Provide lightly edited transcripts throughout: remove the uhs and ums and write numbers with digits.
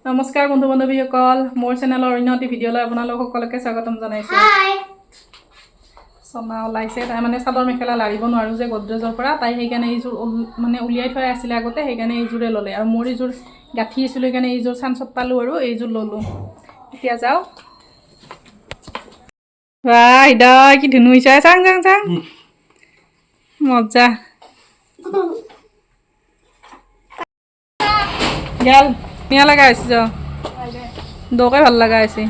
নমস্কাৰ বন্ধু বান্ধৱীসকল মোৰ চেনেলৰ অন্যটি ভিডিঅ'লৈ আপোনালোক সকলোকে স্বাগতম জনাইছোঁ। সোনা ওলাইছে তাই মানে চাদৰ মেখেলা লাৰিব নোৱাৰো যে গডৰেজৰ পৰা তাই সেইকাৰণে এইযোৰ মানে উলিয়াই থৈ আছিল আগতে সেইকাৰণে এইযোৰে ল'লে আৰু মোৰ এইযোৰ গাঁঠি আছিল সেইকাৰণে এইযোৰ চান্সত পালোঁ আৰু এইযোৰ ল'লোঁ। এতিয়া যাওঁ। বাই দই কি ধুনু হৈছে চাং চাং চাং মজা গেল মিয়া লাগা হৈছে যাও দোকে ভাল লাগা হৈছে।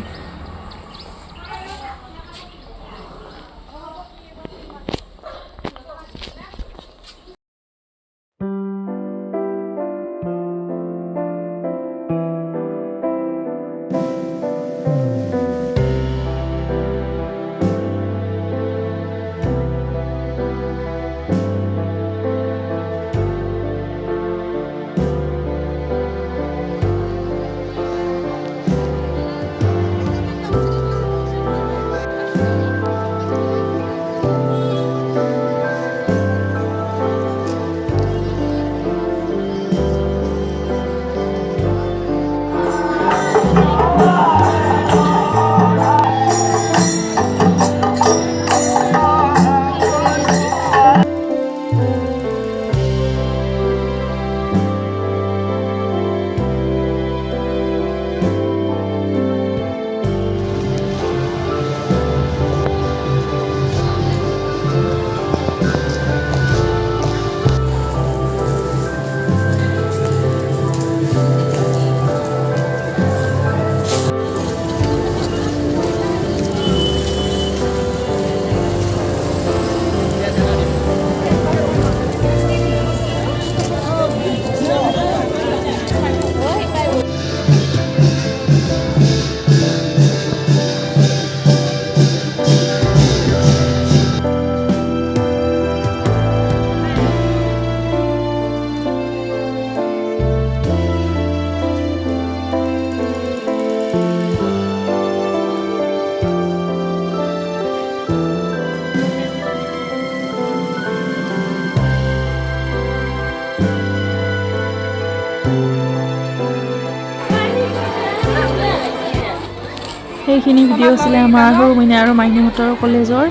সেইখিনি ভিডিঅ' আছিলে আমাৰ সৰু মইনা আৰু মাইনাহঁতৰ কলেজৰ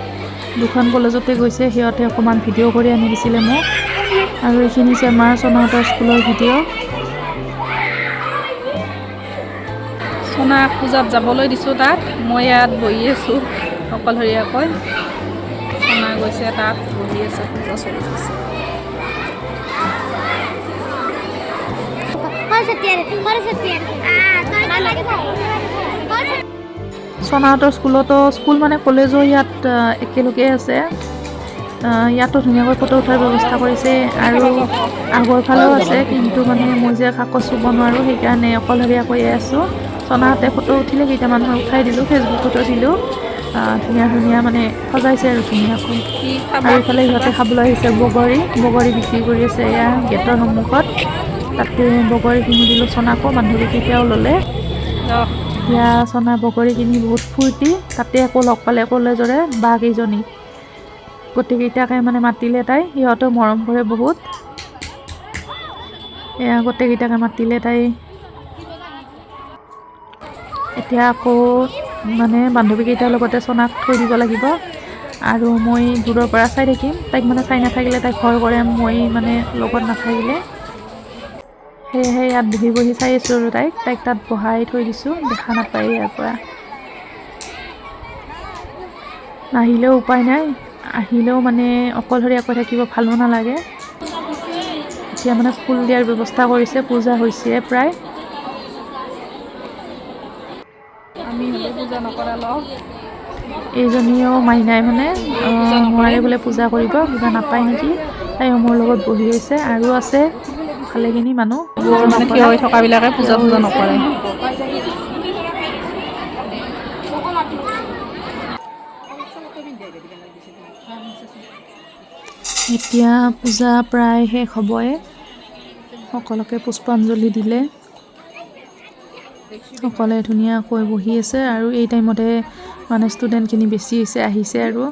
দুখন কলেজতে গৈছে সিহঁতে অকণমান ভিডিঅ' কৰি আনি দিছিলে মোক আৰু এইখিনি হৈছে আমাৰ সোনাহঁতৰ স্কুলৰ ভিডিঅ'। সোনা পূজাত যাবলৈ দিছোঁ তাত মই ইয়াত বহি আছোঁ অকলশৰীয়াকৈ সোনা গৈছে তাত বহি আছে পূজা চলি আছে। সোনাহঁতৰ স্কুলতো স্কুল মানে কলেজো ইয়াত একেলগে আছে। ইয়াতো ধুনীয়াকৈ ফটো উঠাৰ ব্যৱস্থা কৰিছে আৰু আগৰ ফালেও আছে কিন্তু মানে মই যে কাকো চুব নোৱাৰোঁ সেইকাৰণে অকলশৰীয়াকৈয়ে আছোঁ। সোনাহঁতে ফটো উঠিলে কেইটামান মই উঠাই দিলোঁ ফেচবুকতো দিলোঁ। ধুনীয়া ধুনীয়া মানে সজাইছে আৰু ধুনীয়াকৈ আৰু ইফালে সিহঁতে খাবলৈ আহিছে বগৰী বিক্ৰী কৰি আছে এয়া গেটৰ সন্মুখত তাতে বগৰী কিনি দিলোঁ সোনাকো বান্ধৱীকেইটাও ল'লে। এতিয়া সোনা বগৰী কিনি বহুত ফূৰ্তি তাতে আকৌ লগ পালে কলেজৰে বা কেইজনী গোটেইকেইটাকে মানে মাতিলে তাই সিহঁতেও মৰম কৰে বহুত এয়া গোটেইকেইটাকে মাতিলে তাই। এতিয়া আকৌ মানে বান্ধৱীকেইটাৰ লগতে সোনাক থৈ দিব লাগিব আৰু মই দূৰৰ পৰা চাই থাকিম তাইক মানে চাই নাথাকিলে তাইক ভয় কৰে মই মানে লগত নাথাকিলে সেয়েহে ইয়াত বহি বহি চাই আছোঁ আৰু তাইক তাত বহাই থৈ দিছোঁ দেখা নাপায় ইয়াৰ পৰা নাহিলেও উপায় নাই আহিলেও মানে অকলশৰীয়াকৈ থাকিব ভালো নালাগে। এতিয়া মানে ফুল দিয়াৰ ব্যৱস্থা কৰিছে পূজা হৈছে প্ৰায় আমি পূজা নকৰা লওঁ এইজনীও মাইনাই মানে নোৱাৰে বোলে পূজা কৰিব কিবা নাপায় নেকি তাইও মোৰ লগত বহি আছে আৰু আছে ভালেখিনি মানুহ মানে থিয় হৈ থকাবিলাকে পূজা নকৰে। এতিয়া পূজা প্ৰায় শেষ হ'বই সকলোকে পুষ্পাঞ্জলি দিলে সকলে ধুনীয়াকৈ বহি আছে আৰু এই টাইমতে মানে ষ্টুডেণ্টখিনি বেছি আহিছে আৰু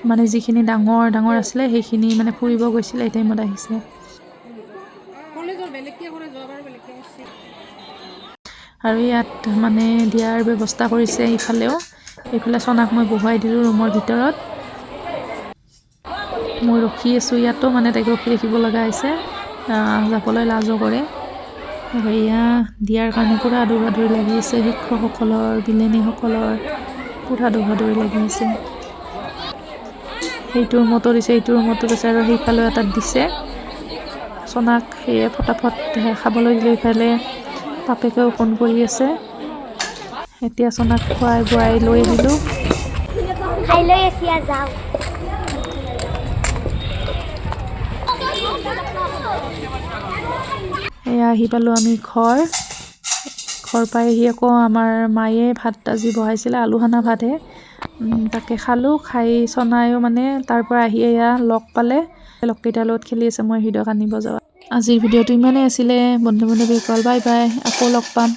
মানে যিখিনি ডাঙৰ আছিলে সেইখিনি মানে ফুৰিব গৈছিলে এই টাইমত আহিছে। আৰু ইয়াত মানে দিয়াৰ ব্যৱস্থা কৰিছে ইফালেও এইফালে চনাক মই বহুৱাই দিলোঁ ৰুমৰ ভিতৰত মই ৰখি আছোঁ ইয়াতো মানে তাইক ৰখি ৰাখিব লগা হৈছে যাবলৈ লাজো কৰে আৰু এয়া দিয়াৰ কাৰণে পুৰা দৌৰা-দৌৰি লাগি আছে শিক্ষকসকলৰ বিলেনীসকলৰ পুৰা দৌৰা-দৌৰি লাগি আছে সেইটো ৰুমতো দিছে এইটো ৰুমতো দিছে আৰু সেইফালেও এটাত দিছে চনাক সেয়ে ফটাফট খাবলৈ দিলে ইফালে বাপেকেও ফোন কৰি আছে এতিয়া চনাক খুৱাই বুৱাই লৈ আহিলোঁ খাই লৈ এতিয়া যাওঁ এয়া আহি পালোঁ আমি ঘৰ পাই আহি আকৌ আমাৰ মায়ে ভাত আজি বহাইছিলে আলুসনা ভাতহে তাকে খালোঁ খাই চনায়ো মানে তাৰ পৰা আহি এয়া লগ পালে লগকেইটাৰ লগত খেলি আছে মই ভিডিঅ' আনিব যাওঁ আজিৰ ভিডিঅ'টো ইমানেই আছিলে বন্ধু বান্ধৱীসকল বাই বাই আকৌ লগ পাম